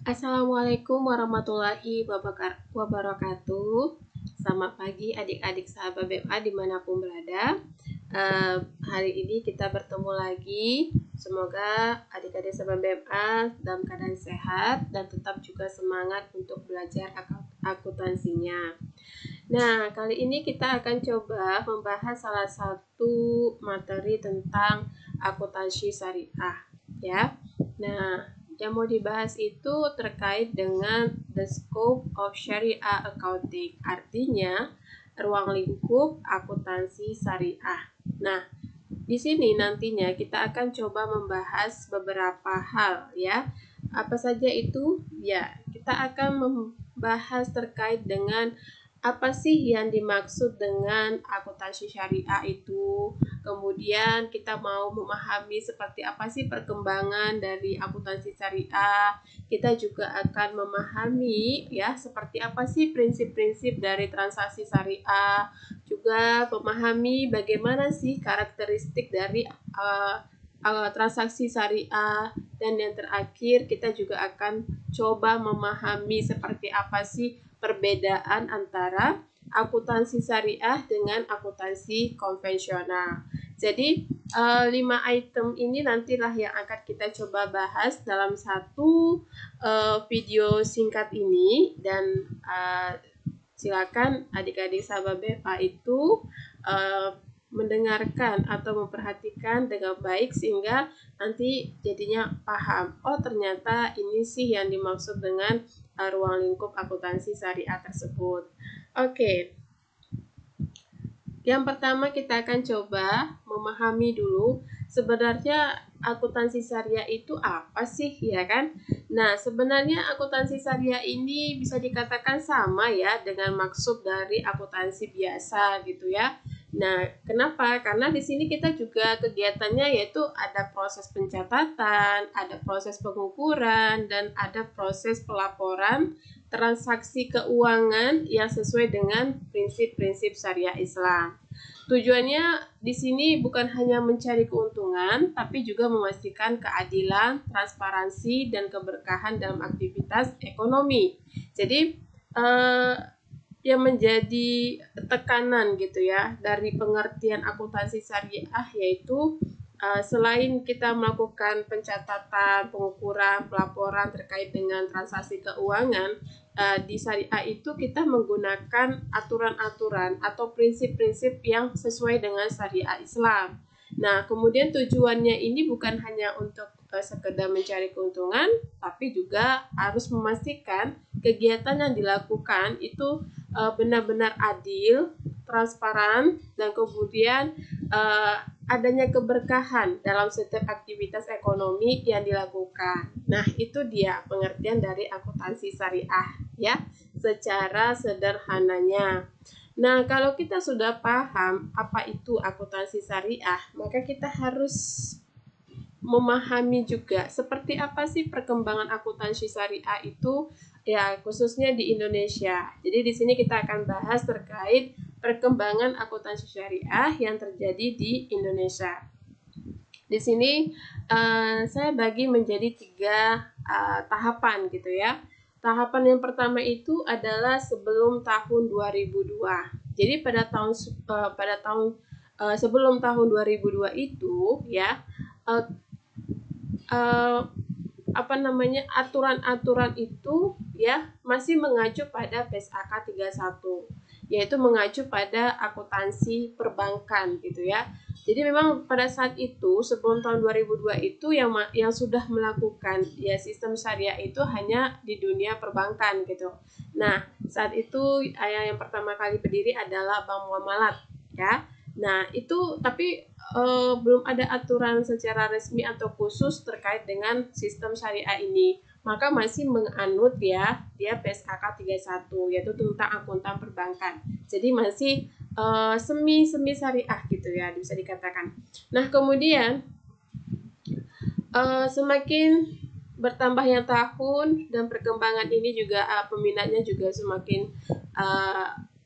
Assalamualaikum warahmatullahi wabarakatuh. Selamat pagi adik-adik sahabat BMA dimanapun berada. Hari ini kita bertemu lagi. Semoga adik-adik sahabat BMA dalam keadaan sehat dan tetap juga semangat untuk belajar akuntansinya. Nah, kali ini kita akan coba membahas salah satu materi tentang akuntansi syariah, ya. Nah, yang mau dibahas itu terkait dengan the scope of Sharia accounting, artinya ruang lingkup akuntansi syariah. Nah, di sini nantinya kita akan coba membahas beberapa hal, ya. Apa saja itu? Ya, kita akan membahas terkait dengan apa sih yang dimaksud dengan akuntansi syariah itu. Kemudian kita mau memahami seperti apa sih perkembangan dari akuntansi syariah. Kita juga akan memahami ya seperti apa sih prinsip-prinsip dari transaksi syariah. Juga memahami bagaimana sih karakteristik dari transaksi syariah. Dan yang terakhir kita juga akan coba memahami seperti apa sih perbedaan antara akuntansi syariah dengan akuntansi konvensional. Jadi 5 item ini nantilah yang akan kita coba bahas dalam satu video singkat ini. Dan silakan adik-adik sahabat BPA itu mendengarkan atau memperhatikan dengan baik sehingga nanti jadinya paham. Oh, ternyata ini sih yang dimaksud dengan ruang lingkup akuntansi syariah tersebut. Oke. Yang pertama kita akan coba memahami dulu sebenarnya akuntansi syariah itu apa sih, ya kan? Nah, sebenarnya akuntansi syariah ini bisa dikatakan sama ya dengan maksud dari akuntansi biasa gitu ya. Nah, kenapa? Karena di sini kita juga kegiatannya yaitu ada proses pencatatan, ada proses pengukuran, dan ada proses pelaporan transaksi keuangan yang sesuai dengan prinsip-prinsip syariah Islam. Tujuannya di sini bukan hanya mencari keuntungan, tapi juga memastikan keadilan, transparansi, dan keberkahan dalam aktivitas ekonomi. Jadi, yang menjadi tekanan gitu ya dari pengertian akuntansi syariah yaitu selain kita melakukan pencatatan, pengukuran, pelaporan terkait dengan transaksi keuangan, di syariah itu kita menggunakan aturan-aturan atau prinsip-prinsip yang sesuai dengan syariah Islam. Nah, kemudian tujuannya ini bukan hanya untuk sekedar mencari keuntungan, tapi juga harus memastikan kegiatan yang dilakukan itu benar-benar adil, transparan, dan kemudian adanya keberkahan dalam setiap aktivitas ekonomi yang dilakukan. Nah, itu dia pengertian dari akuntansi syariah ya, secara sederhananya. Nah, kalau kita sudah paham apa itu akuntansi syariah, maka kita harus memahami juga seperti apa sih perkembangan akuntansi syariah itu ya, khususnya di Indonesia. Jadi di sini kita akan bahas terkait perkembangan akuntansi syariah yang terjadi di Indonesia. Di sini saya bagi menjadi 3 tahapan gitu ya. Tahapan yang pertama itu adalah sebelum tahun 2002. Jadi pada tahun sebelum tahun 2002 itu ya, aturan-aturan itu ya masih mengacu pada PSAK 31, yaitu mengacu pada akuntansi perbankan gitu ya. Jadi memang pada saat itu sebelum tahun 2002 itu yang sudah melakukan ya sistem syariah itu hanya di dunia perbankan gitu. Nah, saat itu yang pertama kali berdiri adalah Bank Muamalat ya. Nah, itu tapi belum ada aturan secara resmi atau khusus terkait dengan sistem syariah ini. Maka masih menganut ya PSAK 31 yaitu tentang akuntan perbankan. Jadi masih semi syariah gitu ya bisa dikatakan. Nah, kemudian semakin bertambahnya tahun dan perkembangan ini juga peminatnya juga semakin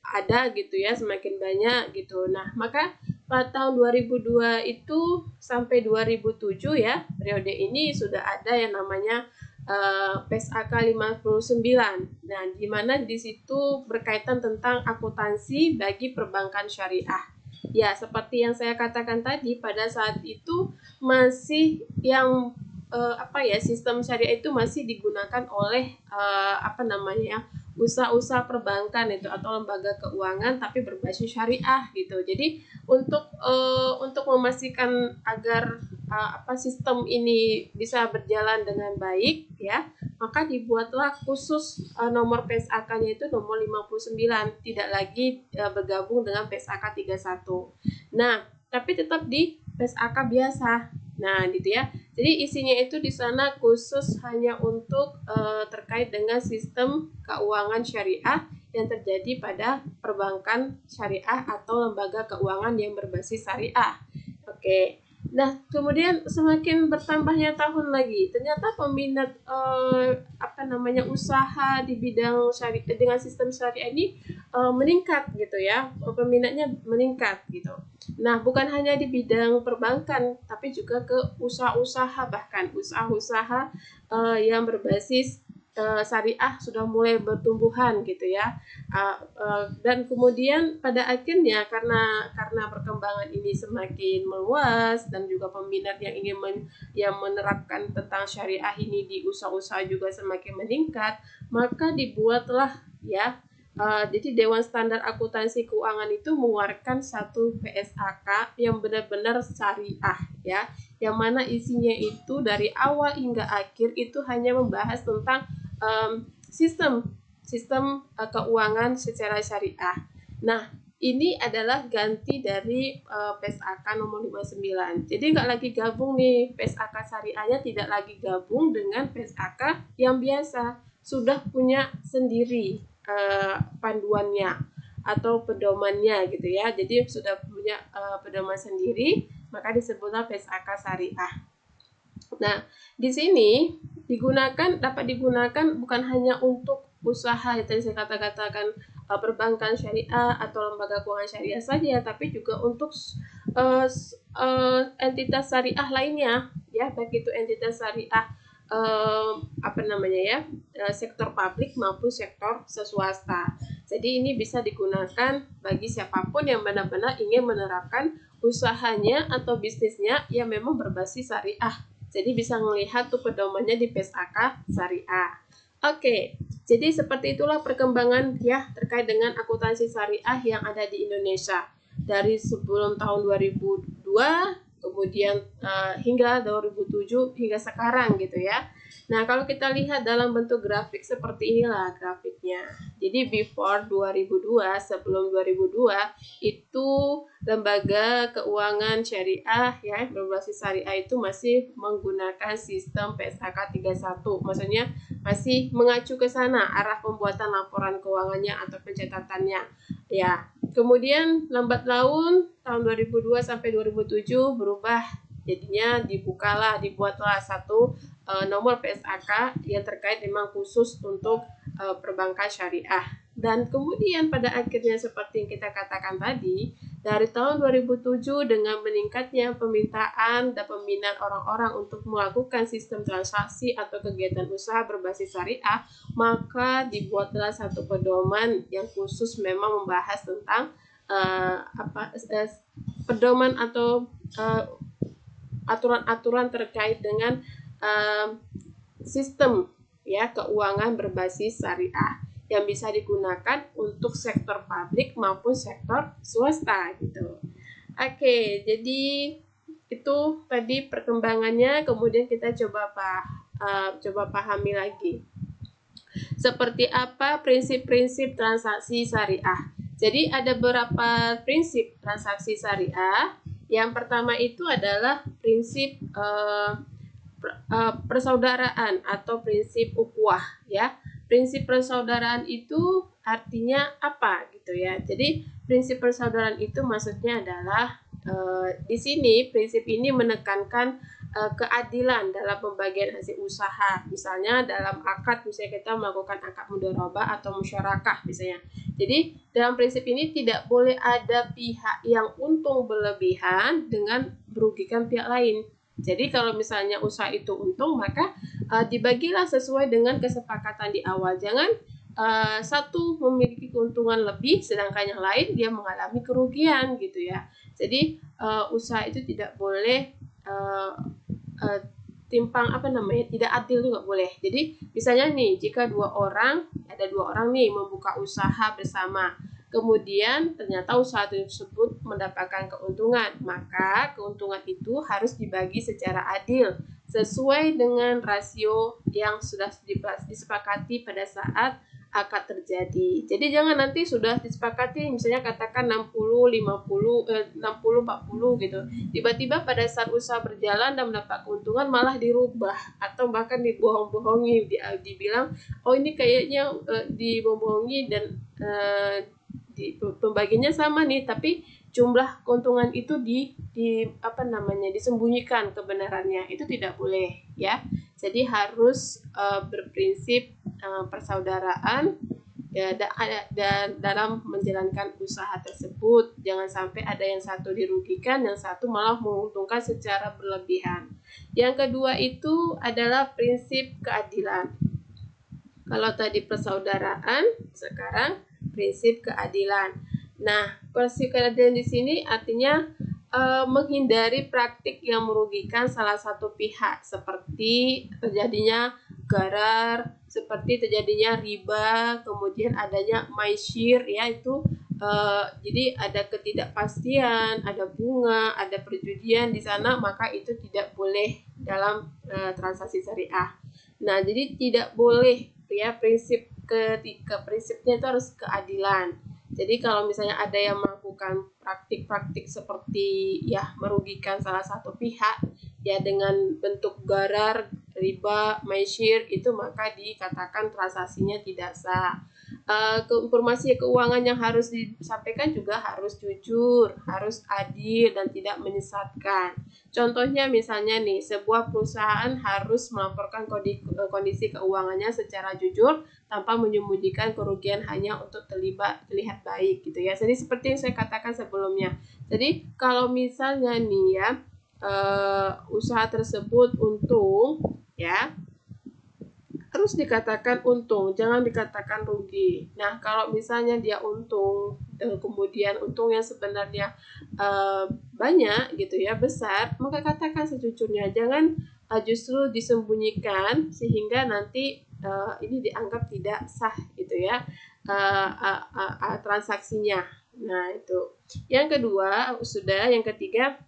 ada gitu ya, semakin banyak gitu. Nah, maka pada tahun 2002 itu sampai 2007 ya, periode ini sudah ada yang namanya PSAK 59. Nah, di mana di situ berkaitan tentang akuntansi bagi perbankan syariah. Ya, seperti yang saya katakan tadi, pada saat itu masih yang sistem syariah itu masih digunakan oleh usaha-usaha perbankan itu atau lembaga keuangan tapi berbasis syariah gitu. Jadi untuk memastikan agar sistem ini bisa berjalan dengan baik ya, maka dibuatlah khusus nomor PSAK-nya itu nomor 59, tidak lagi bergabung dengan PSAK 31. Nah, tapi tetap di PSAK biasa. Nah, gitu ya. Jadi isinya itu di sana khusus hanya untuk terkait dengan sistem keuangan syariah yang terjadi pada perbankan syariah atau lembaga keuangan yang berbasis syariah. Oke. Nah, kemudian semakin bertambahnya tahun lagi, ternyata peminat usaha di bidang syariah dengan sistem syariah ini meningkat gitu ya. Peminatnya meningkat gitu. Nah, bukan hanya di bidang perbankan, tapi juga ke usaha-usaha, bahkan usaha-usaha yang berbasis syariah sudah mulai bertumbuhan gitu ya. Dan kemudian pada akhirnya karena perkembangan ini semakin meluas dan juga peminat yang ingin menerapkan tentang syariah ini di usaha-usaha juga semakin meningkat, maka dibuatlah ya. Jadi Dewan Standar Akuntansi Keuangan itu mengeluarkan satu PSAK yang benar-benar syariah ya, yang mana isinya itu dari awal hingga akhir itu hanya membahas tentang sistem keuangan secara syariah. Nah, ini adalah ganti dari PSAK nomor 59. Jadi nggak lagi gabung nih, PSAK syariahnya tidak lagi gabung dengan PSAK yang biasa, sudah punya sendiri panduannya atau pedomannya gitu ya. Jadi sudah punya pedoman sendiri, maka disebutlah PSAK syariah. Nah, di sini dapat digunakan bukan hanya untuk usaha yang tadi saya katakan perbankan syariah atau lembaga keuangan syariah saja, tapi juga untuk entitas syariah lainnya ya, baik itu entitas syariah sektor publik maupun sektor swasta. Jadi ini bisa digunakan bagi siapapun yang benar-benar ingin menerapkan usahanya atau bisnisnya yang memang berbasis syariah. Jadi bisa melihat tuh pedomannya di PSAK syariah. Oke, jadi seperti itulah perkembangan ya terkait dengan akuntansi syariah yang ada di Indonesia. Dari sebelum tahun 2002, kemudian hingga 2007 hingga sekarang gitu ya. Nah, kalau kita lihat dalam bentuk grafik seperti inilah grafiknya. Jadi before 2002, sebelum 2002 itu lembaga keuangan syariah ya berbasis syariah itu masih menggunakan sistem PSAK 31. Maksudnya masih mengacu ke sana arah pembuatan laporan keuangannya atau pencatatannya. Ya. Kemudian lambat laun tahun 2002 sampai 2007 berubah, jadinya dibuatlah satu nomor PSAK yang terkait memang khusus untuk perbankan syariah. Dan kemudian pada akhirnya seperti yang kita katakan tadi, dari tahun 2007 dengan meningkatnya permintaan dan peminat orang-orang untuk melakukan sistem transaksi atau kegiatan usaha berbasis syariah, maka dibuatlah satu pedoman yang khusus memang membahas tentang pedoman atau aturan-aturan terkait dengan sistem ya keuangan berbasis syariah yang bisa digunakan untuk sektor publik maupun sektor swasta gitu. Oke, jadi itu tadi perkembangannya, kemudian kita coba pahami lagi. Seperti apa prinsip-prinsip transaksi syariah? Jadi ada beberapa prinsip transaksi syariah. Yang pertama itu adalah prinsip persaudaraan atau prinsip ukhuwah ya. Prinsip persaudaraan itu artinya apa gitu ya. Jadi prinsip persaudaraan itu maksudnya adalah di sini prinsip ini menekankan keadilan dalam pembagian hasil usaha. Misalnya dalam akad, misalnya kita melakukan akad mudharabah atau musyarakah misalnya. Jadi dalam prinsip ini tidak boleh ada pihak yang untung berlebihan dengan merugikan pihak lain. Jadi kalau misalnya usaha itu untung, maka dibagilah sesuai dengan kesepakatan di awal. Jangan satu memiliki keuntungan lebih, sedangkan yang lain dia mengalami kerugian gitu ya. Jadi usaha itu tidak boleh uh, timpang tidak adil juga boleh. Jadi misalnya nih, jika ada dua orang nih membuka usaha bersama, kemudian ternyata usaha tersebut mendapatkan keuntungan, maka keuntungan itu harus dibagi secara adil sesuai dengan rasio yang sudah disepakati pada saat akad terjadi. Jadi jangan nanti sudah disepakati misalnya katakan 60 50 60 40 gitu. Tiba-tiba pada saat usaha berjalan dan mendapat keuntungan malah dirubah atau bahkan dibohong-bohongi, dibilang oh ini kayaknya dibohongi dan pembagiannya sama nih, tapi jumlah keuntungan itu disembunyikan kebenarannya. Itu tidak boleh ya. Jadi harus berprinsip persaudaraan ya, dan dalam menjalankan usaha tersebut jangan sampai ada yang satu dirugikan, yang satu malah menguntungkan secara berlebihan. Yang kedua itu adalah prinsip keadilan. Kalau tadi persaudaraan, sekarang prinsip keadilan. Nah, prinsip keadilan di sini artinya menghindari praktik yang merugikan salah satu pihak, seperti terjadinya gharar, seperti terjadinya riba, kemudian adanya maisir, ya itu jadi ada ketidakpastian, ada bunga, ada perjudian di sana, maka itu tidak boleh dalam transaksi syariah. Nah, jadi tidak boleh ya, prinsipnya itu harus keadilan. Jadi kalau misalnya ada yang melakukan praktik-praktik seperti ya merugikan salah satu pihak ya dengan bentuk gharar, riba, maisir, itu maka dikatakan transaksinya tidak sah. Informasi keuangan yang harus disampaikan juga harus jujur, harus adil dan tidak menyesatkan. Contohnya misalnya nih, sebuah perusahaan harus melaporkan kondisi keuangannya secara jujur tanpa menyembunyikan kerugian hanya untuk terlihat baik gitu ya. Jadi seperti yang saya katakan sebelumnya. Jadi kalau misalnya nih ya usaha tersebut untung ya, terus dikatakan untung, jangan dikatakan rugi. Nah, kalau misalnya dia untung dan kemudian untungnya sebenarnya banyak gitu ya, besar, maka katakan sejujurnya, jangan justru disembunyikan sehingga nanti ini dianggap tidak sah gitu ya transaksinya. Nah, itu. Yang kedua, yang ketiga,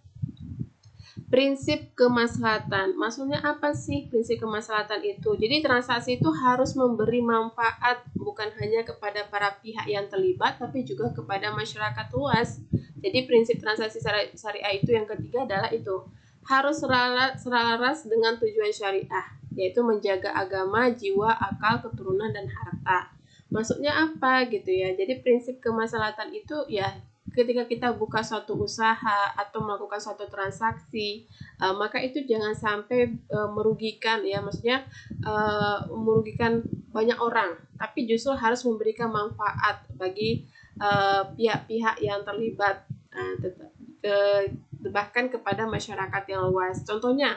prinsip kemaslahatan. Maksudnya apa sih prinsip kemaslahatan itu? Jadi transaksi itu harus memberi manfaat bukan hanya kepada para pihak yang terlibat, tapi juga kepada masyarakat luas. Jadi prinsip transaksi syariah itu yang ketiga adalah itu harus selaras dengan tujuan syariah, yaitu menjaga agama, jiwa, akal, keturunan, dan harta. Maksudnya apa gitu ya? Jadi prinsip kemaslahatan itu ya ketika kita buka suatu usaha atau melakukan suatu transaksi, maka itu jangan sampai merugikan ya, maksudnya merugikan banyak orang, tapi justru harus memberikan manfaat bagi pihak-pihak yang terlibat, bahkan kepada masyarakat yang luas. Contohnya,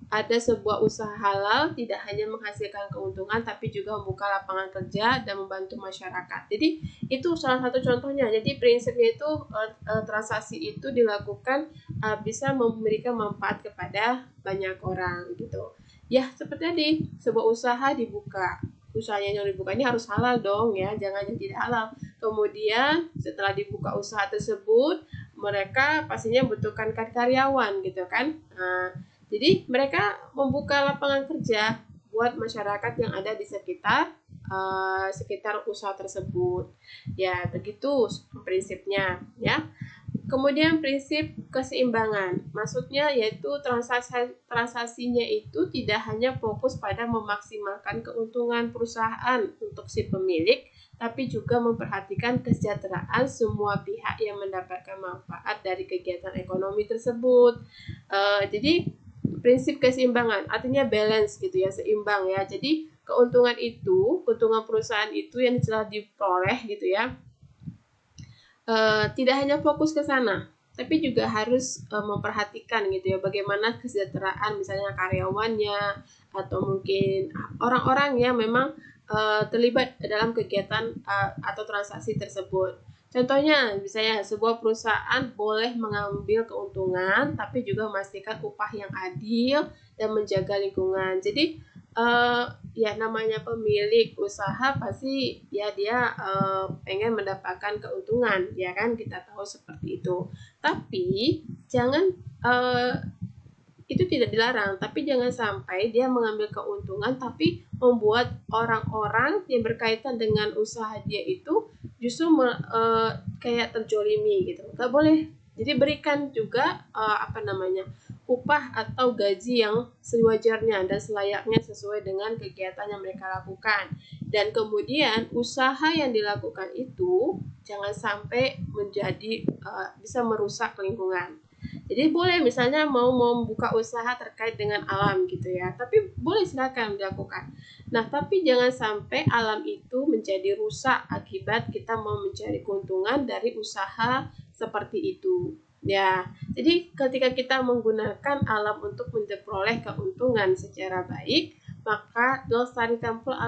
ada sebuah usaha halal tidak hanya menghasilkan keuntungan tapi juga membuka lapangan kerja dan membantu masyarakat. Jadi itu salah satu contohnya. Jadi prinsipnya itu transaksi itu dilakukan bisa memberikan manfaat kepada banyak orang gitu. Ya seperti tadi, sebuah usaha dibuka. Usahanya yang dibuka ini harus halal dong ya, jangan yang tidak halal. Kemudian setelah dibuka usaha tersebut, mereka pastinya membutuhkan karyawan gitu kan. Jadi mereka membuka lapangan kerja buat masyarakat yang ada di sekitar usaha tersebut. Ya, begitu prinsipnya ya. Kemudian prinsip keseimbangan. Maksudnya yaitu transaksinya itu tidak hanya fokus pada memaksimalkan keuntungan perusahaan untuk si pemilik, tapi juga memperhatikan kesejahteraan semua pihak yang mendapatkan manfaat dari kegiatan ekonomi tersebut. Jadi prinsip keseimbangan artinya balance gitu ya, seimbang ya. Jadi keuntungan perusahaan itu yang telah diperoleh gitu ya, tidak hanya fokus ke sana, tapi juga harus memperhatikan gitu ya, bagaimana kesejahteraan misalnya karyawannya atau mungkin orang-orang yang memang terlibat dalam kegiatan atau transaksi tersebut. Contohnya, misalnya sebuah perusahaan boleh mengambil keuntungan, tapi juga memastikan upah yang adil dan menjaga lingkungan. Jadi, ya namanya pemilik usaha pasti ya dia pengen mendapatkan keuntungan, ya kan? Kita tahu seperti itu. Tapi jangan itu tidak dilarang, tapi jangan sampai dia mengambil keuntungan tapi membuat orang-orang yang berkaitan dengan usaha dia itu justru kayak terjolimi gitu. Nggak boleh. Jadi berikan juga upah atau gaji yang sewajarnya dan selayaknya sesuai dengan kegiatan yang mereka lakukan. Dan kemudian usaha yang dilakukan itu jangan sampai menjadi bisa merusak lingkungan. Jadi boleh misalnya mau membuka usaha terkait dengan alam gitu ya, tapi boleh silakan dilakukan. Nah, tapi jangan sampai alam itu menjadi rusak akibat kita mau mencari keuntungan dari usaha seperti itu. Ya, jadi ketika kita menggunakan alam untuk memperoleh keuntungan secara baik, maka lestarikan pula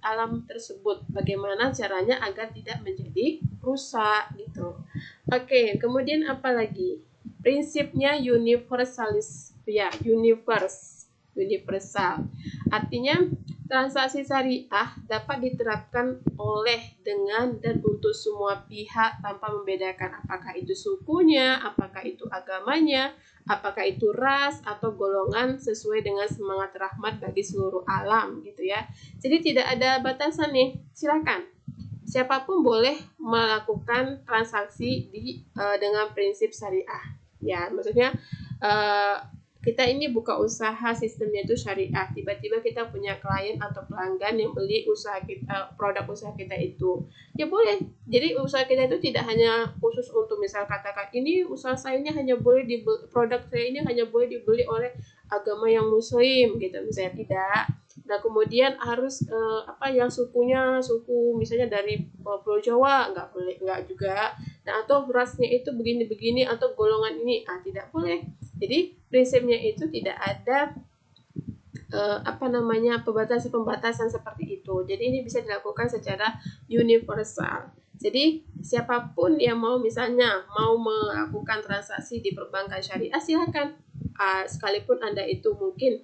alam tersebut. Bagaimana caranya agar tidak menjadi rusak gitu. Oke, kemudian apa lagi? Prinsipnya universalis, ya, universal. Artinya transaksi syariah dapat diterapkan oleh dengan dan untuk semua pihak tanpa membedakan apakah itu sukunya, apakah itu agamanya, apakah itu ras atau golongan, sesuai dengan semangat rahmat bagi seluruh alam gitu ya. Jadi tidak ada batasan nih, silakan. Siapapun boleh melakukan transaksi dengan prinsip syariah. Ya, maksudnya kita ini buka usaha sistemnya itu syariah. Tiba-tiba kita punya klien atau pelanggan yang beli usaha kita, produk usaha kita itu. Ya boleh. Jadi usaha kita itu tidak hanya khusus untuk misal katakan ini usaha saya ini hanya boleh dibeli, produk saya ini hanya boleh dibeli oleh agama yang muslim gitu misalnya, tidak. Nah, kemudian harus yang suku misalnya dari Pulau Jawa, nggak boleh, nggak juga. Nah, atau rasnya itu begini-begini atau golongan ini, tidak boleh. Jadi prinsipnya itu tidak ada pembatasan seperti itu. Jadi ini bisa dilakukan secara universal. Jadi siapapun yang mau melakukan transaksi di perbankan syariah, silakan. Sekalipun Anda itu mungkin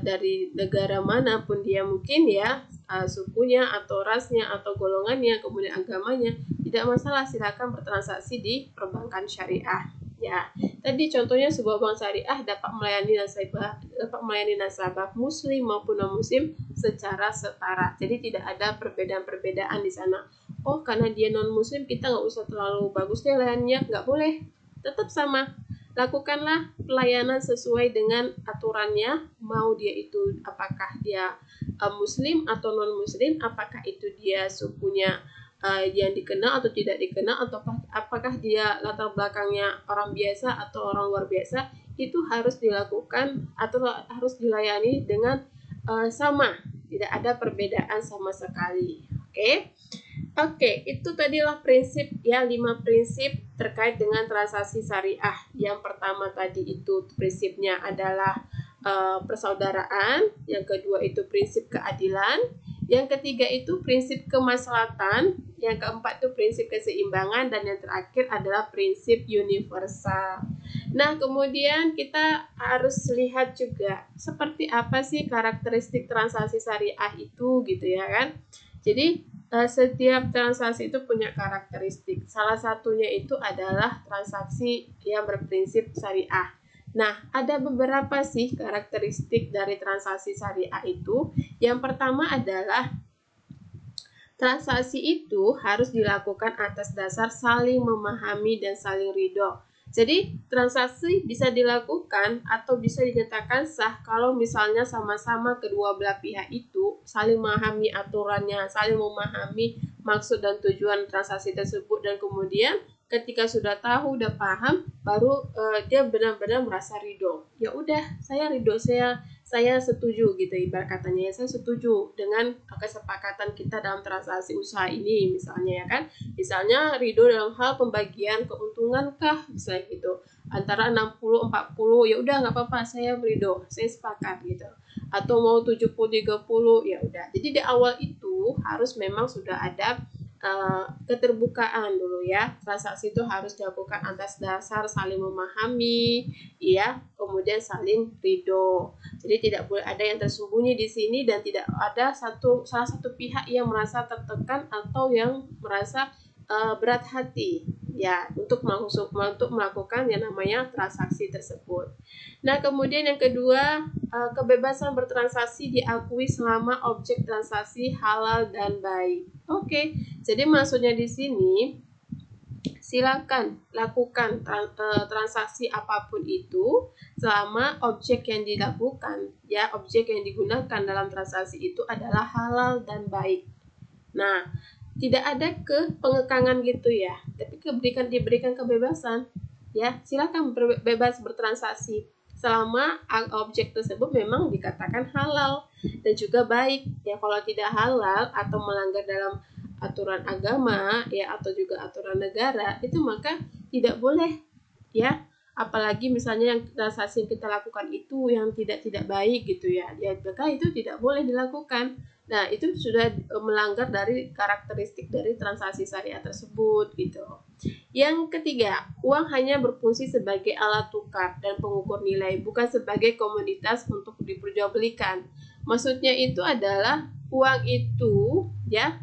dari negara manapun dia mungkin ya, sukunya atau rasnya atau golongannya, kemudian agamanya, tidak masalah, silakan bertransaksi di perbankan syariah. Ya, tadi contohnya sebuah bank syariah dapat melayani nasabah muslim maupun non muslim secara setara. Jadi tidak ada perbedaan-perbedaan di sana. Oh, karena dia non muslim kita nggak usah terlalu bagus deh layanannya, nggak boleh. Tetap sama. Lakukanlah pelayanan sesuai dengan aturannya, mau dia itu apakah dia muslim atau non muslim, apakah itu dia sukunya yang dikenal atau tidak dikenal, atau apakah dia latar belakangnya orang biasa atau orang luar biasa, itu harus dilakukan atau harus dilayani dengan sama, tidak ada perbedaan sama sekali. Oke, itu tadilah prinsip ya, 5 prinsip terkait dengan transaksi syariah. Yang pertama tadi itu prinsipnya adalah persaudaraan, yang kedua itu prinsip keadilan, yang ketiga itu prinsip kemaslahatan, yang keempat itu prinsip keseimbangan, dan yang terakhir adalah prinsip universal. Nah, kemudian kita harus lihat juga seperti apa sih karakteristik transaksi syariah itu gitu ya kan. Jadi setiap transaksi itu punya karakteristik. Salah satunya itu adalah transaksi yang berprinsip syariah. Nah, ada beberapa sih karakteristik dari transaksi syariah itu. Yang pertama adalah transaksi itu harus dilakukan atas dasar saling memahami dan saling ridho. Jadi, transaksi bisa dilakukan atau bisa dinyatakan sah kalau misalnya sama-sama kedua belah pihak itu saling memahami aturannya, saling memahami maksud dan tujuan transaksi tersebut, dan kemudian ketika sudah tahu, udah paham, baru dia benar-benar merasa ridho. Ya udah, saya ridho, saya saya setuju gitu, ibarat katanya ya, saya setuju dengan kesepakatan kita dalam transaksi usaha ini misalnya ya kan. Misalnya ridho dalam hal pembagian keuntungan kah, misalnya gitu. Antara 60-40, ya udah nggak apa-apa, saya ridho, saya sepakat gitu. Atau mau 70-30, ya udah. Jadi di awal itu harus memang sudah ada keterbukaan dulu ya. Transaksi itu harus dilakukan atas dasar saling memahami, ya, kemudian saling ridho. Jadi tidak boleh ada yang tersembunyi di sini dan tidak ada salah satu pihak yang merasa tertekan atau yang merasa berat hati ya untuk melakukan yang namanya transaksi tersebut. Nah, kemudian yang kedua, kebebasan bertransaksi diakui selama objek transaksi halal dan baik. Oke, jadi maksudnya di sini silakan lakukan transaksi apapun itu selama objek yang dilakukan ya, objek yang digunakan dalam transaksi itu adalah halal dan baik. Nah, tidak ada pengekangan gitu ya, tapi diberikan kebebasan ya, silakan bebas bertransaksi selama objek tersebut memang dikatakan halal dan juga baik ya. Kalau tidak halal atau melanggar dalam aturan agama ya atau juga aturan negara, itu maka tidak boleh ya. Apalagi misalnya yang transaksi yang kita lakukan itu yang tidak baik gitu ya, maka itu tidak boleh dilakukan. Nah, itu sudah melanggar dari karakteristik dari transaksi syariah tersebut gitu. Yang ketiga, uang hanya berfungsi sebagai alat tukar dan pengukur nilai, bukan sebagai komoditas untuk diperjualbelikan. Maksudnya itu adalah uang itu ya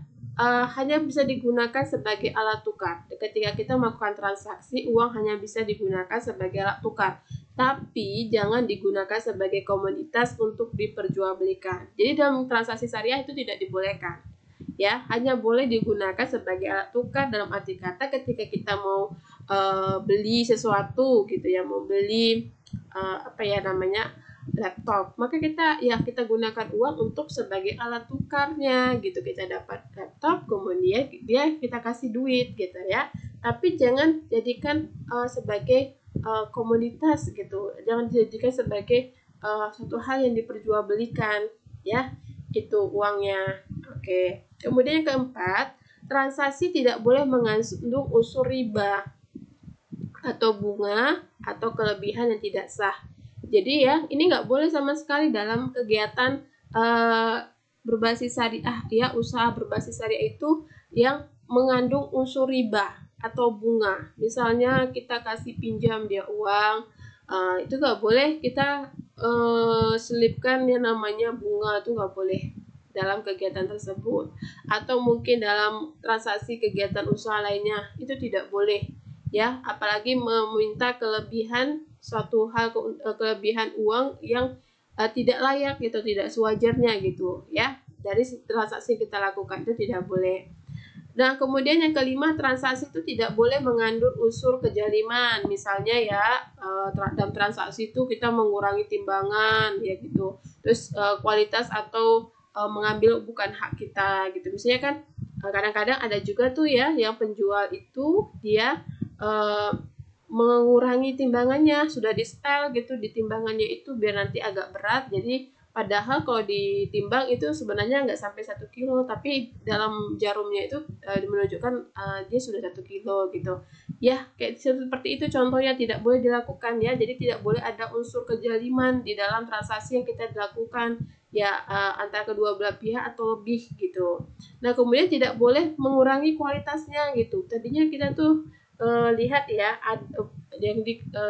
hanya bisa digunakan sebagai alat tukar. Ketika kita melakukan transaksi, uang hanya bisa digunakan sebagai alat tukar, tapi jangan digunakan sebagai komoditas untuk diperjualbelikan. Jadi dalam transaksi syariah itu tidak dibolehkan. Ya, hanya boleh digunakan sebagai alat tukar dalam arti kata ketika kita mau beli sesuatu gitu ya, mau beli laptop, maka kita gunakan uang untuk sebagai alat tukarnya gitu. Kita dapat laptop, kemudian kita kasih duit gitu ya, tapi jangan jadikan sebagai komoditas gitu, jangan dijadikan sebagai suatu hal yang diperjualbelikan ya, itu uangnya. Oke. Kemudian yang keempat, transaksi tidak boleh mengandung unsur riba atau bunga atau kelebihan yang tidak sah. Jadi ya, ini nggak boleh sama sekali dalam kegiatan berbasis syariah ya, usaha berbasis syariah itu yang mengandung unsur riba atau bunga. Misalnya kita kasih pinjam dia uang, itu nggak boleh kita selipkan yang namanya bunga, itu nggak boleh dalam kegiatan tersebut. Atau mungkin dalam transaksi kegiatan usaha lainnya, itu tidak boleh ya, apalagi meminta kelebihan suatu hal, kelebihan uang yang tidak layak gitu, tidak sewajarnya gitu ya, dari transaksi kita lakukan itu tidak boleh. Nah, kemudian yang kelima, transaksi itu tidak boleh mengandung unsur kezaliman. Misalnya ya, dalam transaksi itu kita mengurangi timbangan ya gitu, terus kualitas atau mengambil bukan hak kita gitu. Misalnya kan kadang-kadang ada juga tuh ya yang penjual itu dia mengurangi timbangannya, sudah di setel gitu di timbangannya itu biar nanti agak berat, jadi padahal kalau ditimbang itu sebenarnya nggak sampai 1 kilo, tapi dalam jarumnya itu menunjukkan dia sudah 1 kilo gitu ya. Kayak seperti itu contohnya, tidak boleh dilakukan ya. Jadi tidak boleh ada unsur kezaliman di dalam transaksi yang kita lakukan ya, antara kedua belah pihak atau lebih gitu. Nah, kemudian tidak boleh mengurangi kualitasnya gitu. Tadinya kita tuh lihat ya, yang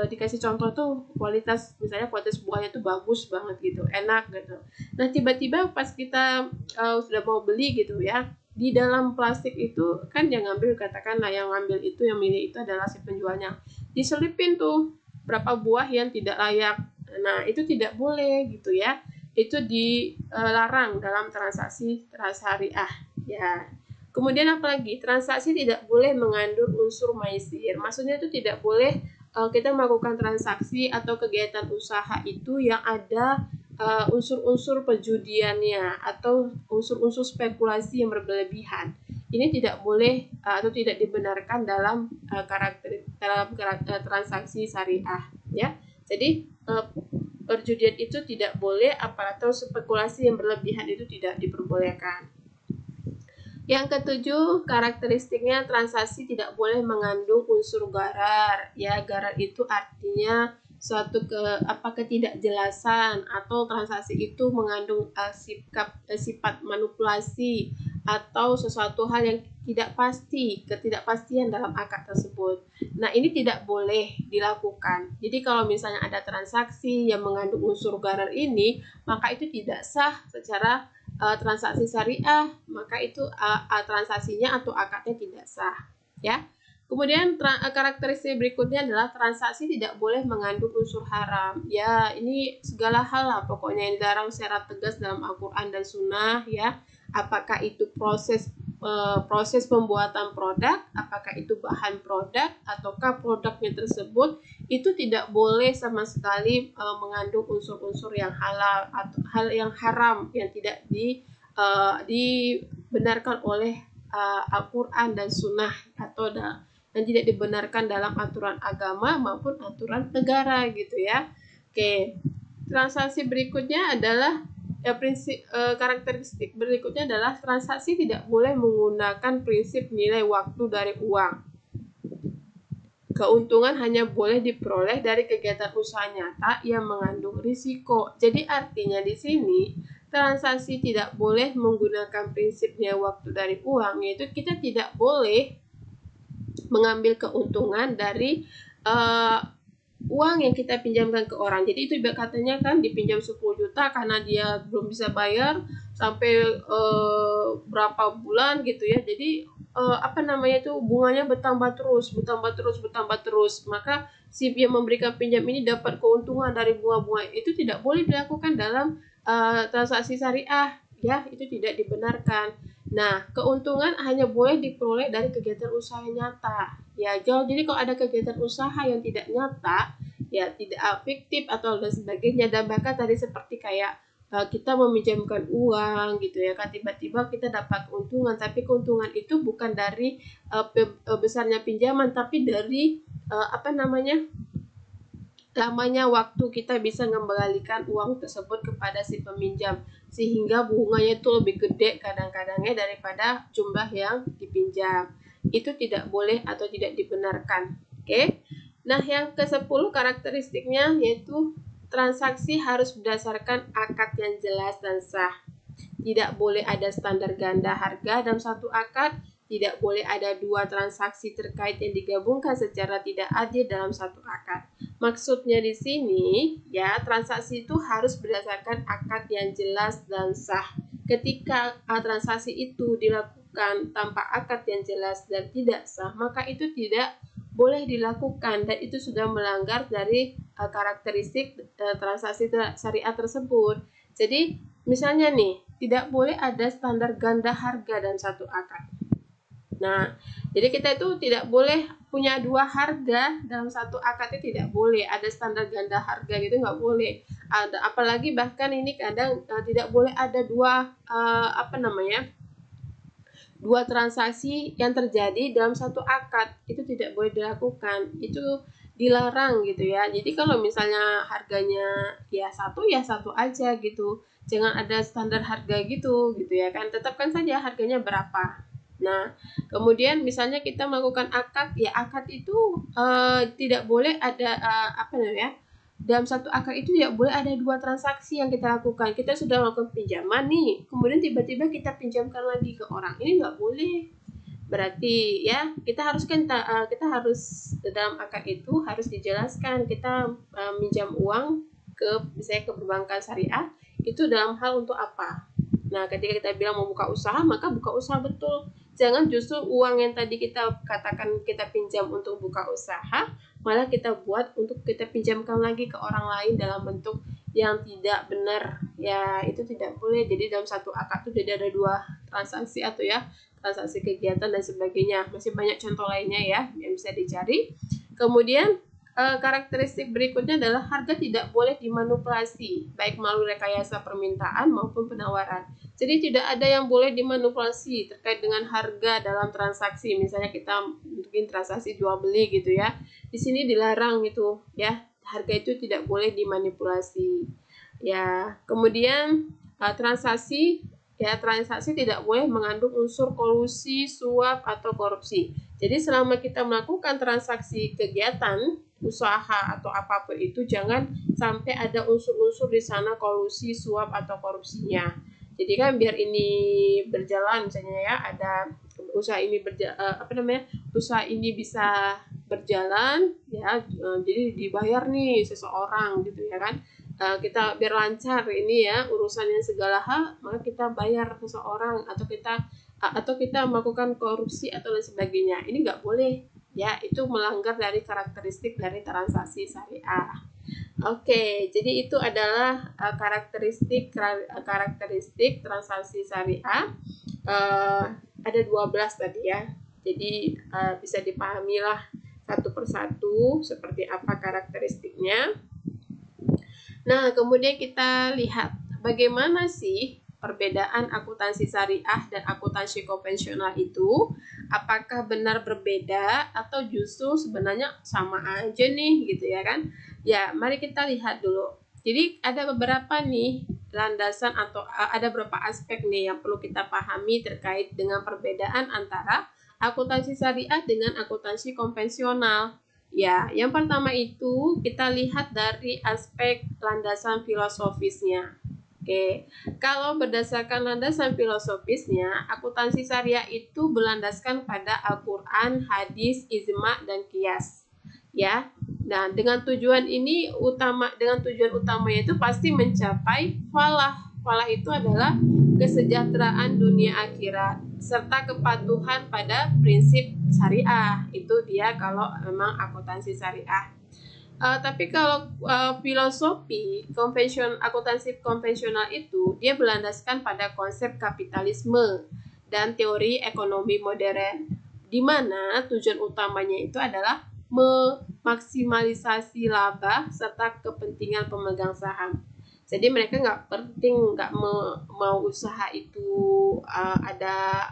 dikasih contoh tuh kualitas, misalnya kualitas buahnya tuh bagus banget gitu, enak gitu. Nah, tiba-tiba pas kita sudah mau beli gitu ya, di dalam plastik itu kan yang ngambil, katakanlah yang ngambil itu, yang milih itu adalah si penjualnya, diselipin tuh berapa buah yang tidak layak. Nah, itu tidak boleh gitu ya, itu dilarang dalam transaksi syariah ya. Kemudian apalagi, transaksi tidak boleh mengandung unsur maisir. Maksudnya itu tidak boleh kita melakukan transaksi atau kegiatan usaha itu yang ada unsur-unsur perjudiannya atau unsur-unsur spekulasi yang berlebihan. Ini tidak boleh atau tidak dibenarkan dalam transaksi syariah ya. Jadi perjudian itu tidak boleh, atau spekulasi yang berlebihan itu tidak diperbolehkan. Yang ketujuh, karakteristiknya transaksi tidak boleh mengandung unsur gharar. Ya, gharar itu artinya suatu ketidakjelasan, atau transaksi itu mengandung sifat manipulasi atau sesuatu hal yang tidak pasti, ketidakpastian dalam akad tersebut. Nah, ini tidak boleh dilakukan. Jadi kalau misalnya ada transaksi yang mengandung unsur gharar ini, maka itu tidak sah secara transaksi syariah, maka itu transaksinya atau akadnya tidak sah, ya. Kemudian karakteristik berikutnya adalah transaksi tidak boleh mengandung unsur haram. Ya, ini segala hal lah pokoknya yang dilarang secara tegas dalam Al-Qur'an dan Sunnah, ya. Apakah itu proses pembuatan produk, apakah itu bahan produk, ataukah produknya tersebut itu tidak boleh sama sekali mengandung unsur-unsur yang halal atau hal yang haram yang tidak dibenarkan oleh Al-Quran dan Sunnah, atau dan tidak dibenarkan dalam aturan agama maupun aturan negara gitu ya. Oke, transaksi berikutnya adalah karakteristik berikutnya adalah transaksi tidak boleh menggunakan prinsip nilai waktu dari uang. Keuntungan hanya boleh diperoleh dari kegiatan usaha nyata yang mengandung risiko. Jadi artinya di sini transaksi tidak boleh menggunakan prinsip nilai waktu dari uang, yaitu kita tidak boleh mengambil keuntungan dari uang yang kita pinjamkan ke orang. Jadi itu katanya kan dipinjam 10 juta karena dia belum bisa bayar sampai berapa bulan gitu ya. Jadi itu bunganya bertambah terus. Maka si yang memberikan pinjam ini dapat keuntungan dari bunga-bunga. Itu tidak boleh dilakukan dalam transaksi syariah, ya, itu tidak dibenarkan. Nah, keuntungan hanya boleh diperoleh dari kegiatan usaha yang nyata. Ya, jadi kalau ada kegiatan usaha yang tidak nyata, ya tidak fiktif atau dan sebagainya, dan bahkan tadi seperti kayak kita meminjamkan uang gitu ya kan, tiba-tiba kita dapat keuntungan, tapi keuntungan itu bukan dari besarnya pinjaman, tapi dari lamanya waktu kita bisa mengembalikan uang tersebut kepada si peminjam, sehingga bunganya itu lebih gede kadang-kadangnya daripada jumlah yang dipinjam. Itu tidak boleh atau tidak dibenarkan. Oke. Nah, yang ke-10 karakteristiknya yaitu transaksi harus berdasarkan akad yang jelas dan sah. Tidak boleh ada standar ganda harga dalam satu akad. Tidak boleh ada dua transaksi terkait yang digabungkan secara tidak adil dalam satu akad. Maksudnya di sini, ya, transaksi itu harus berdasarkan akad yang jelas dan sah. Ketika transaksi itu dilakukan tanpa akad yang jelas dan tidak sah, maka itu tidak boleh dilakukan dan itu sudah melanggar dari karakteristik transaksi syariah tersebut. Jadi, misalnya nih, tidak boleh ada standar ganda harga dalam satu akad. Nah, jadi kita itu tidak boleh punya dua harga dalam satu akad, itu tidak boleh. Ada standar ganda harga gitu, nggak boleh. Apalagi bahkan ini kadang tidak boleh ada dua transaksi yang terjadi dalam satu akad, itu tidak boleh dilakukan. Itu dilarang gitu ya. Jadi kalau misalnya harganya ya satu aja gitu. Jangan ada standar harga gitu ya kan. Tetapkan saja harganya berapa. Nah, kemudian misalnya kita melakukan akad, ya akad itu tidak boleh ada dalam satu akad itu tidak boleh ada dua transaksi yang kita lakukan. Kita sudah melakukan pinjaman nih, kemudian tiba-tiba kita pinjamkan lagi ke orang, ini nggak boleh. Berarti ya kita harus dalam akad itu harus dijelaskan kita minjam uang misalnya ke perbankan syariah itu dalam hal untuk apa. Nah, ketika kita bilang mau buka usaha, maka buka usaha betul. Jangan justru uang yang tadi kita katakan kita pinjam untuk buka usaha, malah kita buat untuk kita pinjamkan lagi ke orang lain dalam bentuk yang tidak benar. Ya, itu tidak boleh. Jadi dalam satu akad itu tidak ada dua transaksi atau ya transaksi kegiatan dan sebagainya. Masih banyak contoh lainnya ya yang bisa dicari. Kemudian karakteristik berikutnya adalah harga tidak boleh dimanipulasi, baik melalui rekayasa permintaan maupun penawaran. Jadi tidak ada yang boleh dimanipulasi terkait dengan harga dalam transaksi. Misalnya kita mungkin transaksi jual beli gitu ya. Di sini dilarang gitu ya. harga itu tidak boleh dimanipulasi. Ya, kemudian transaksi tidak boleh mengandung unsur kolusi, suap atau korupsi. Jadi selama kita melakukan transaksi kegiatan usaha atau apapun itu, jangan sampai ada unsur-unsur di sana kolusi, suap atau korupsinya. Jadi kan biar ini berjalan, misalnya ya, ada usaha ini usaha ini bisa berjalan ya, jadi dibayar nih seseorang gitu ya kan. Kita biar lancar ini ya urusannya segala hal, maka kita bayar seseorang atau kita melakukan korupsi atau lain sebagainya. Ini nggak boleh ya, itu melanggar dari karakteristik dari transaksi syariah. Oke, jadi itu adalah karakteristik transaksi syariah. Ada 12 tadi ya. Jadi bisa dipahamilah satu persatu seperti apa karakteristiknya. Nah, kemudian kita lihat bagaimana sih perbedaan akuntansi syariah dan akuntansi konvensional itu. Apakah benar berbeda atau justru sebenarnya sama aja nih gitu ya kan? Ya, mari kita lihat dulu. Jadi ada beberapa nih landasan atau ada beberapa aspek nih yang perlu kita pahami terkait dengan perbedaan antara akuntansi syariah dengan akuntansi konvensional. Ya, yang pertama itu kita lihat dari aspek landasan filosofisnya. Oke, kalau berdasarkan landasan filosofisnya, akuntansi syariah itu berlandaskan pada Al-Quran, hadis, ijma, dan qiyas. Ya, nah dengan tujuan utamanya itu pasti mencapai falah. Falah itu adalah kesejahteraan dunia akhirat serta kepatuhan pada prinsip syariah. Itu dia kalau memang akuntansi syariah. Tapi kalau filosofi akuntansi konvensional itu dia berlandaskan pada konsep kapitalisme dan teori ekonomi modern, di mana tujuan utamanya itu adalah memaksimalisasi laba serta kepentingan pemegang saham. Jadi mereka nggak mau usaha itu ada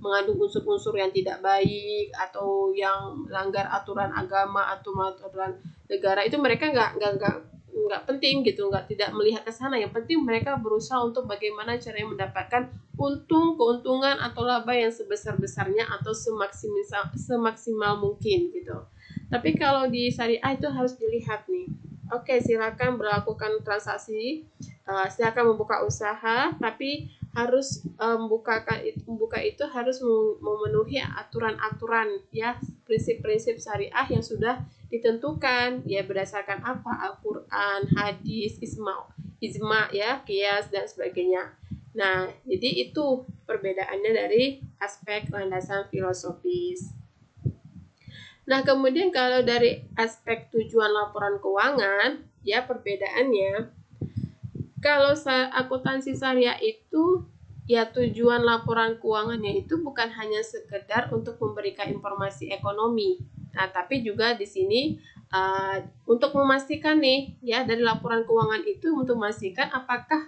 mengandung unsur-unsur yang tidak baik atau yang melanggar aturan agama atau aturan negara. Itu mereka nggak penting gitu, tidak melihat ke sana. Yang penting mereka berusaha untuk bagaimana caranya mendapatkan keuntungan atau laba yang sebesar-besarnya atau semaksimal mungkin gitu. Tapi kalau di syariah itu harus dilihat nih. Oke, silakan melakukan transaksi, silakan membuka usaha, tapi harus membuka itu harus memenuhi aturan-aturan ya, prinsip-prinsip syariah yang sudah ditentukan ya berdasarkan apa? Al-Quran, hadis, ijma ya, qiyas dan sebagainya. Nah, jadi itu perbedaannya dari aspek landasan filosofis. Nah, kemudian kalau dari aspek tujuan laporan keuangan, ya perbedaannya, kalau akuntansi syariah itu, ya tujuan laporan keuangannya itu bukan hanya sekedar untuk memberikan informasi ekonomi. Nah, tapi juga di sini untuk memastikan nih, ya dari laporan keuangan itu untuk memastikan apakah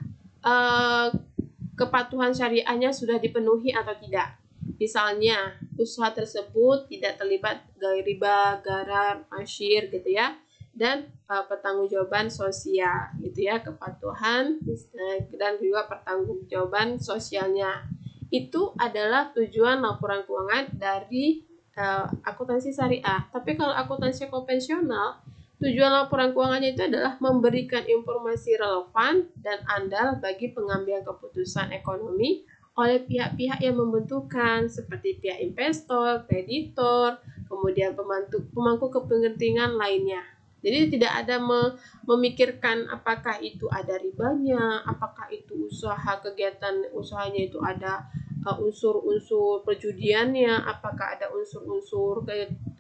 kepatuhan syariahnya sudah dipenuhi atau tidak. Misalnya, usaha tersebut tidak terlibat riba, gharar, masyir gitu ya, dan pertanggungjawaban sosial gitu ya, kepatuhan dan juga pertanggungjawaban sosialnya. Itu adalah tujuan laporan keuangan dari akuntansi syariah. Tapi kalau akuntansi konvensional, tujuan laporan keuangannya itu adalah memberikan informasi relevan dan andal bagi pengambilan keputusan ekonomi oleh pihak-pihak yang membentukkan seperti pihak investor, kreditor, kemudian pemangku kepentingan lainnya. Jadi tidak ada memikirkan apakah itu ada ribanya, apakah itu kegiatan usahanya itu ada unsur-unsur perjudiannya, apakah ada unsur-unsur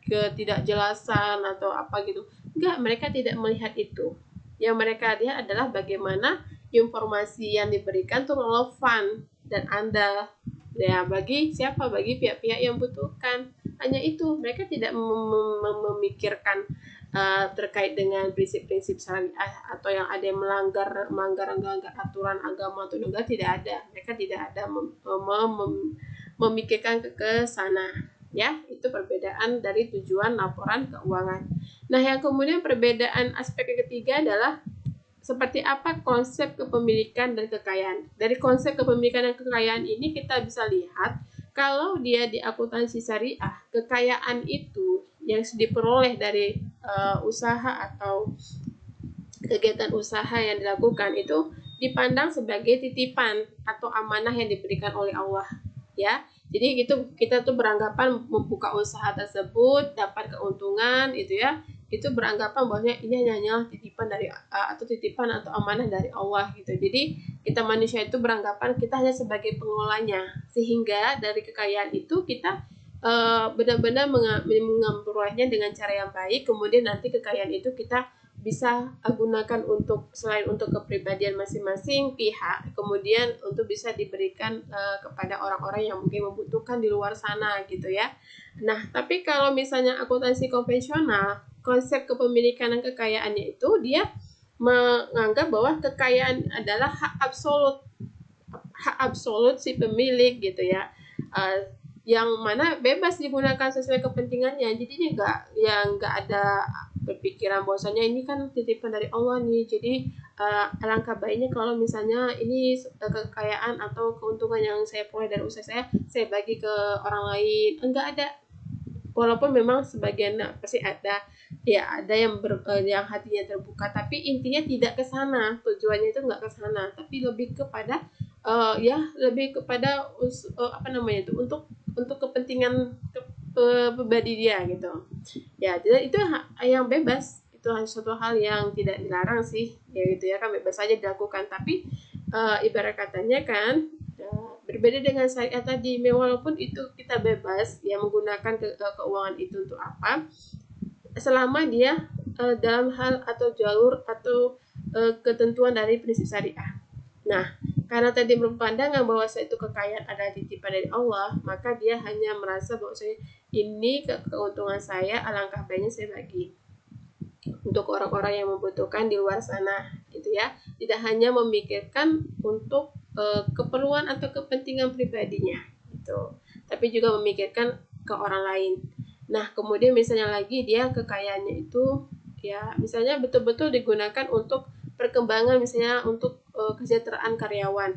ketidakjelasan atau apa gitu. Enggak, mereka tidak melihat itu. Yang mereka lihat adalah bagaimana informasi yang diberikan itu relevan dan andal ya bagi siapa, bagi pihak-pihak yang butuhkan. Hanya itu, mereka tidak memikirkan terkait dengan prinsip-prinsip syariah atau yang ada yang melanggar aturan agama atau negara, tidak ada. Mereka tidak ada memikirkan ke sana. Ya, itu perbedaan dari tujuan laporan keuangan. Nah, yang kemudian perbedaan aspek ketiga adalah seperti apa konsep kepemilikan dan kekayaan. Dari konsep kepemilikan dan kekayaan ini kita bisa lihat kalau dia di akuntansi syariah, kekayaan itu yang diperoleh dari usaha atau kegiatan usaha yang dilakukan itu dipandang sebagai titipan atau amanah yang diberikan oleh Allah, ya. Jadi gitu kita tuh beranggapan membuka usaha tersebut dapat keuntungan itu ya, itu beranggapan bahwa ini hanya titipan dari atau titipan atau amanah dari Allah gitu. Jadi kita manusia itu beranggapan kita hanya sebagai pengelolanya, sehingga dari kekayaan itu kita benar-benar memperolehnya dengan cara yang baik. Kemudian nanti kekayaan itu kita bisa gunakan untuk selain untuk kepribadian masing-masing pihak, kemudian untuk bisa diberikan kepada orang-orang yang mungkin membutuhkan di luar sana gitu ya. Nah, tapi kalau misalnya akuntansi konvensional, konsep kepemilikan dan kekayaannya itu dia menganggap bahwa kekayaan adalah hak absolut si pemilik gitu ya. Yang mana bebas digunakan sesuai kepentingannya, jadinya nggak ada berpikiran bahwasanya ini kan titipan dari Allah nih, jadi alangkah baiknya kalau misalnya ini kekayaan atau keuntungan yang saya peroleh dari usaha saya bagi ke orang lain. Enggak ada, walaupun memang sebagian pasti ada ya, ada yang hatinya terbuka, tapi intinya tidak ke sana, tujuannya itu nggak ke sana, tapi lebih kepada lebih kepada apa namanya itu untuk kepentingan pribadi dia gitu ya. Jadi itu yang bebas, itu suatu hal yang tidak dilarang sih ya gitu ya, kan bebas saja dilakukan. Tapi ibarat katanya kan berbeda dengan syariat tadi, walaupun itu kita bebas ya menggunakan keuangan itu untuk apa, selama dia dalam hal atau jalur atau ketentuan dari prinsip syariah. Nah, karena tadi berpandangan bahwa itu kekayaan adalah titipan dari Allah, maka dia hanya merasa bahwa ini keuntungan saya, alangkah baiknya saya bagi untuk orang-orang yang membutuhkan di luar sana gitu ya. Tidak hanya memikirkan untuk keperluan atau kepentingan pribadinya gitu, tapi juga memikirkan ke orang lain. Nah, kemudian misalnya lagi dia kekayaannya itu ya misalnya betul-betul digunakan untuk perkembangan, misalnya untuk kesejahteraan karyawan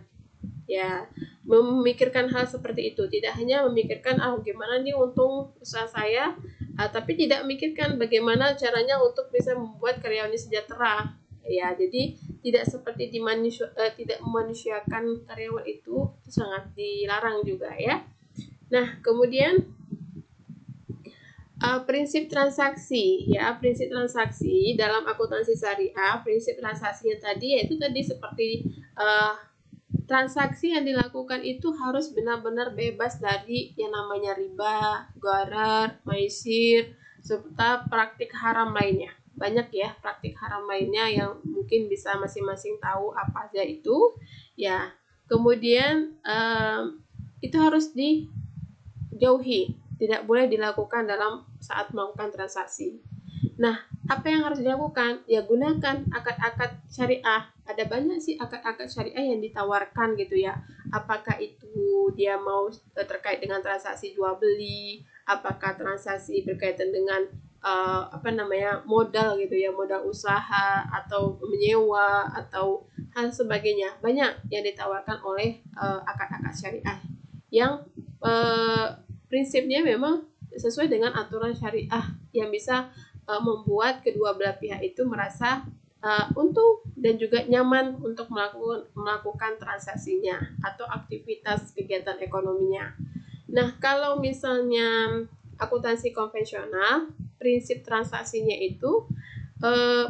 ya, memikirkan hal seperti itu, tidak hanya memikirkan gimana nih untung usaha saya, tapi tidak memikirkan bagaimana caranya untuk bisa membuat karyawannya sejahtera ya. Jadi tidak seperti tidak memanusiakan karyawan itu sangat dilarang juga ya. Nah, kemudian prinsip transaksi ya, prinsip transaksi dalam akuntansi syariah, prinsip transaksinya tadi yaitu tadi seperti transaksi yang dilakukan itu harus benar-benar bebas dari yang namanya riba, gharar, maisir, serta praktik haram lainnya. Banyak ya praktik haram lainnya yang mungkin bisa masing-masing tahu apa aja itu ya. Kemudian itu harus dijauhi, tidak boleh dilakukan dalam saat melakukan transaksi. Nah, apa yang harus dilakukan? Ya gunakan akad-akad syariah. Ada banyak sih akad-akad syariah yang ditawarkan gitu ya. Apakah itu dia mau terkait dengan transaksi jual beli, apakah transaksi berkaitan dengan modal gitu ya, modal usaha atau menyewa atau hal sebagainya. Banyak yang ditawarkan oleh akad-akad syariah yang prinsipnya memang sesuai dengan aturan syariah yang bisa membuat kedua belah pihak itu merasa untung dan juga nyaman untuk melakukan transaksinya atau aktivitas kegiatan ekonominya. Nah, kalau misalnya akuntansi konvensional, prinsip transaksinya itu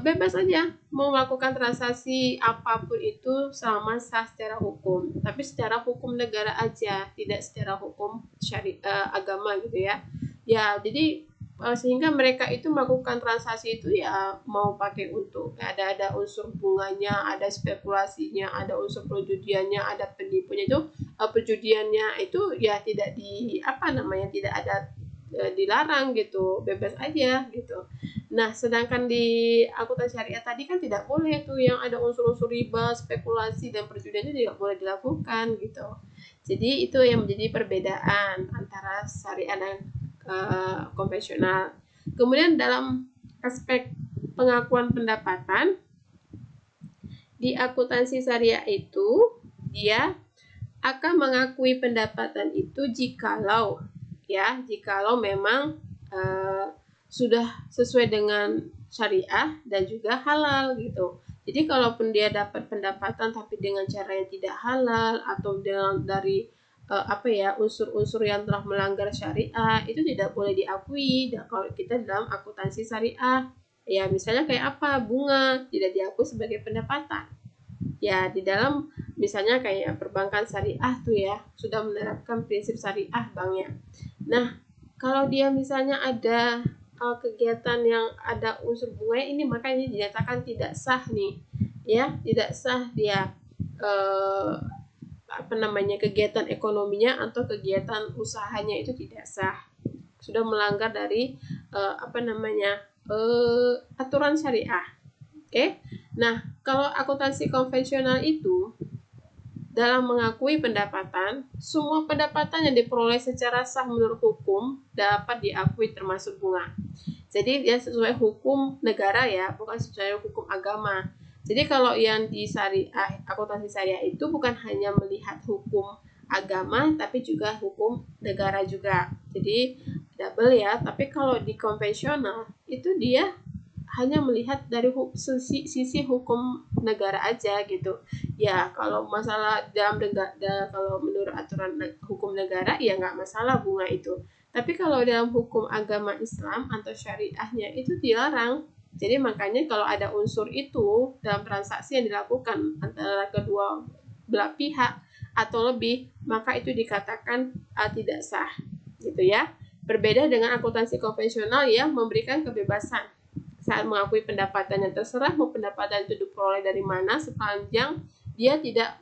bebas aja mau melakukan transaksi apapun itu selama sah secara hukum, tapi secara hukum negara aja, tidak secara hukum agama gitu ya. Ya, jadi sehingga mereka itu melakukan transaksi itu ya mau pakai untuk ada unsur bunganya, ada spekulasinya, ada unsur perjudiannya, ada penipunya itu perjudiannya itu ya tidak tidak ada dilarang gitu, bebas aja gitu. Nah, sedangkan di akuntansi syariah tadi kan tidak boleh tuh yang ada unsur-unsur riba, spekulasi dan perjudian itu tidak boleh dilakukan gitu. Jadi itu yang menjadi perbedaan antara syariah dan konvensional. Kemudian dalam aspek pengakuan pendapatan, di akuntansi syariah itu dia akan mengakui pendapatan itu jikalau memang sudah sesuai dengan syariah dan juga halal gitu. Jadi kalaupun dia dapat pendapatan tapi dengan cara yang tidak halal atau dari unsur-unsur yang telah melanggar syariah, itu tidak boleh diakui. Dan kalau kita dalam akuntansi syariah, ya misalnya kayak apa, bunga tidak diakui sebagai pendapatan. Ya di dalam misalnya kayak perbankan syariah tuh ya sudah menerapkan prinsip syariah banknya. Nah kalau dia misalnya ada kegiatan yang ada unsur bunga ini, makanya dinyatakan tidak sah nih, ya tidak sah dia kegiatan ekonominya atau kegiatan usahanya itu tidak sah, sudah melanggar dari aturan syariah. Oke. Nah, kalau akuntansi konvensional itu dalam mengakui pendapatan, semua pendapatan yang diperoleh secara sah menurut hukum dapat diakui termasuk bunga. Jadi dia sesuai hukum negara ya, bukan sesuai hukum agama. Jadi kalau yang di syariah, akuntansi syariah itu bukan hanya melihat hukum agama, tapi juga hukum negara juga. Jadi double ya. Tapi kalau di konvensional itu dia hanya melihat dari sisi hukum negara aja gitu. Ya kalau masalah kalau menurut aturan hukum negara ya nggak masalah bunga itu. Tapi kalau dalam hukum agama Islam atau syariahnya itu dilarang. Jadi makanya kalau ada unsur itu dalam transaksi yang dilakukan antara kedua belah pihak atau lebih, maka itu dikatakan tidak sah gitu ya. Berbeda dengan akuntansi konvensional yang memberikan kebebasan saat mengakui pendapatan yang terserah mau pendapatan itu diperoleh dari mana, sepanjang dia tidak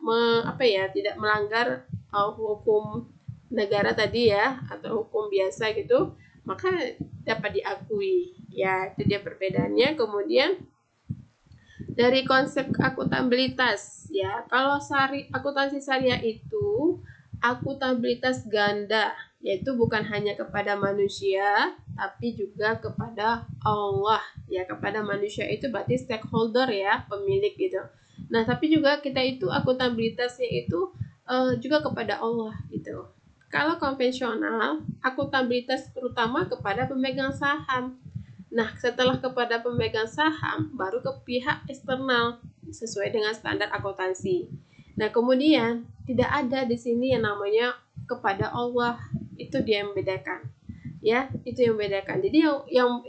tidak melanggar hukum negara tadi ya atau hukum biasa gitu, maka dapat diakui ya. Itu dia perbedaannya. Kemudian dari konsep akuntabilitas ya, kalau akuntansi syariah itu akuntabilitas ganda, yaitu bukan hanya kepada manusia tapi juga kepada Allah ya. Kepada manusia itu berarti stakeholder ya, pemilik gitu. Nah tapi juga kita itu akuntabilitasnya itu juga kepada Allah gitu. Kalau konvensional, akuntabilitas terutama kepada pemegang saham. Nah setelah kepada pemegang saham baru ke pihak eksternal sesuai dengan standar akuntansi. Nah kemudian tidak ada di sini yang namanya kepada Allah, itu dia yang membedakan ya, itu yang membedakan. Jadi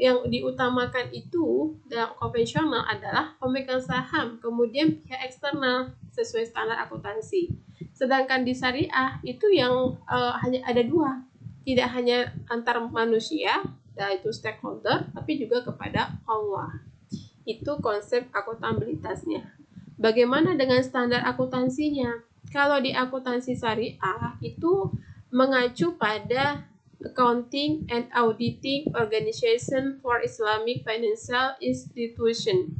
yang diutamakan itu dalam konvensional adalah pemegang saham, kemudian pihak eksternal sesuai standar akuntansi. Sedangkan di syariah itu yang hanya ada dua, tidak hanya antar manusia yaitu stakeholder, tapi juga kepada Allah. Itu konsep akuntabilitasnya. Bagaimana dengan standar akuntansinya? Kalau di akuntansi syariah itu mengacu pada Accounting and Auditing Organization for Islamic Financial Institution.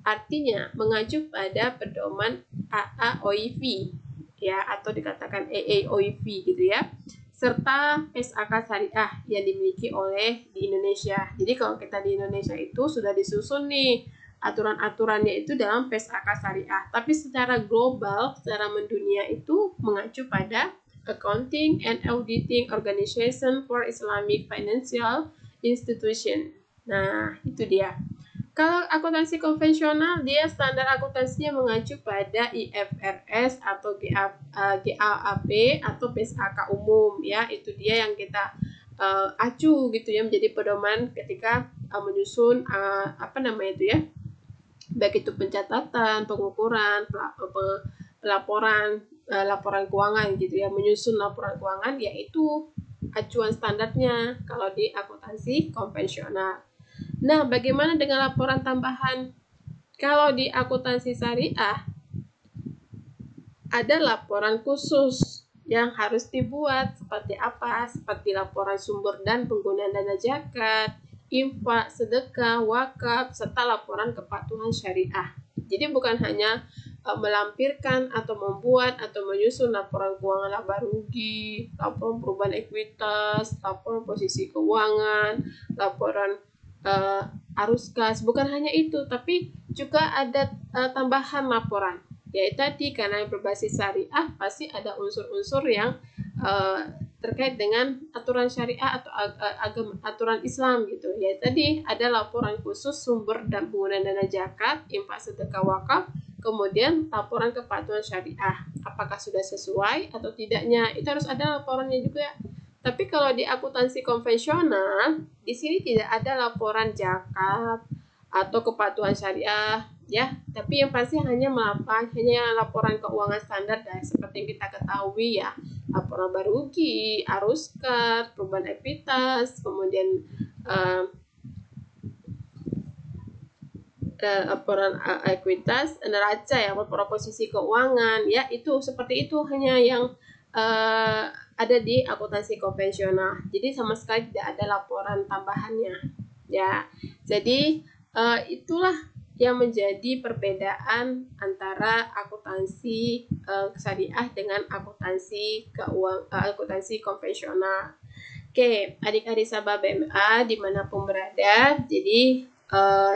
Artinya mengacu pada pedoman AAOIV ya, atau dikatakan AAOIV gitu ya, serta PSAK syariah yang dimiliki oleh di Indonesia. Jadi kalau kita di Indonesia itu sudah disusun nih aturan-aturannya itu dalam PSAK syariah, tapi secara global, secara mendunia itu mengacu pada Accounting and Auditing Organization for Islamic Financial Institution. Nah, itu dia. Kalau akuntansi konvensional, dia standar akuntansinya mengacu pada IFRS atau GAAP atau PSAK umum ya. Itu dia yang kita acu gitu ya, menjadi pedoman ketika menyusun baik itu pencatatan, pengukuran, laporan keuangan gitu ya, menyusun laporan keuangan, yaitu acuan standarnya kalau di akuntansi konvensional. Nah, bagaimana dengan laporan tambahan? Kalau di akuntansi syariah ada laporan khusus yang harus dibuat, seperti apa? Seperti laporan sumber dan penggunaan dana zakat, infak, sedekah, wakaf, serta laporan kepatuhan syariah. Jadi bukan hanya melampirkan atau membuat atau menyusun laporan keuangan laba rugi, laporan perubahan ekuitas, laporan posisi keuangan, laporan arus kas, bukan hanya itu, tapi juga ada tambahan laporan. Yaitu tadi karena berbasis syariah pasti ada unsur-unsur yang terkait dengan aturan syariah atau aturan Islam gitu. Ya tadi ada laporan khusus sumber dan penggunaan dana zakat, infak, sedekah, wakaf, kemudian laporan kepatuhan syariah. Apakah sudah sesuai atau tidaknya? Itu harus ada laporannya juga. Tapi kalau di akuntansi konvensional, di sini tidak ada laporan zakat atau kepatuhan syariah, ya. Tapi yang pasti hanya laporan keuangan standar dan seperti yang kita ketahui ya, laporan laba rugi, arus kas, perubahan ekuitas, kemudian laporan ekuitas, neraca ya, laporan posisi keuangan, ya itu seperti itu hanya yang ada di akuntansi konvensional. Jadi sama sekali tidak ada laporan tambahannya, ya. Jadi itulah yang menjadi perbedaan antara akuntansi syariah dengan akuntansi akuntansi konvensional. Oke, adik-adik sahabat BMA dimanapun berada, jadi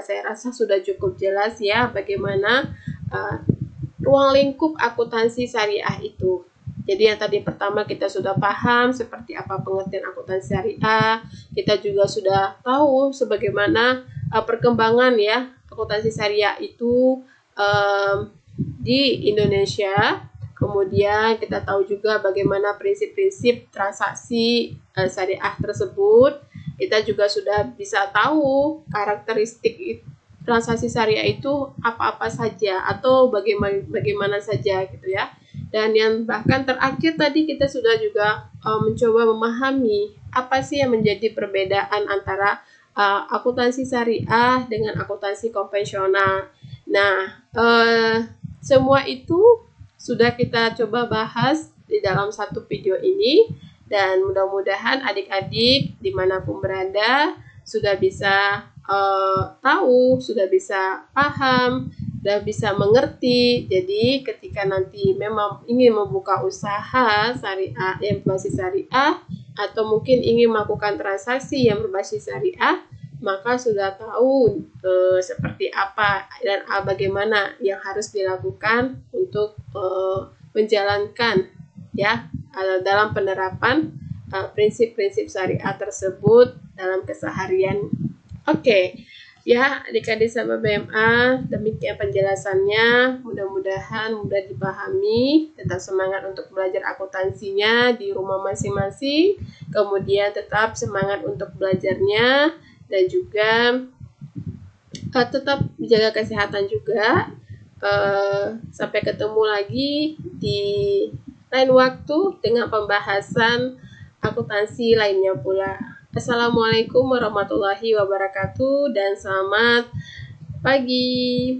saya rasa sudah cukup jelas ya bagaimana ruang lingkup akuntansi syariah itu. Jadi yang tadi pertama kita sudah paham seperti apa pengertian akuntansi syariah, kita juga sudah tahu sebagaimana perkembangan ya akuntansi syariah itu di Indonesia. Kemudian kita tahu juga bagaimana prinsip-prinsip transaksi syariah tersebut. Kita juga sudah bisa tahu karakteristik transaksi syariah itu apa-apa saja atau bagaimana saja gitu ya. Dan yang bahkan terakhir tadi kita sudah juga mencoba memahami apa sih yang menjadi perbedaan antara akuntansi syariah dengan akuntansi konvensional. Nah, semua itu sudah kita coba bahas di dalam satu video ini, dan mudah-mudahan adik-adik dimanapun berada sudah bisa tahu, sudah bisa paham, sudah bisa mengerti. Jadi ketika nanti memang ingin membuka usaha syariah yang berbasis syariah atau mungkin ingin melakukan transaksi yang berbasis syariah, maka sudah tahu seperti apa dan bagaimana yang harus dilakukan untuk menjalankan ya dalam penerapan prinsip-prinsip syariah tersebut dalam keseharian. Oke, ya adik-adik sahabat BMA, demikian penjelasannya. Mudah-mudahan mudah dipahami. Tetap semangat untuk belajar akuntansinya di rumah masing-masing. Kemudian tetap semangat untuk belajarnya dan juga tetap menjaga kesehatan juga. Sampai ketemu lagi di lain waktu dengan pembahasan akuntansi lainnya pula. Assalamualaikum warahmatullahi wabarakatuh dan selamat pagi.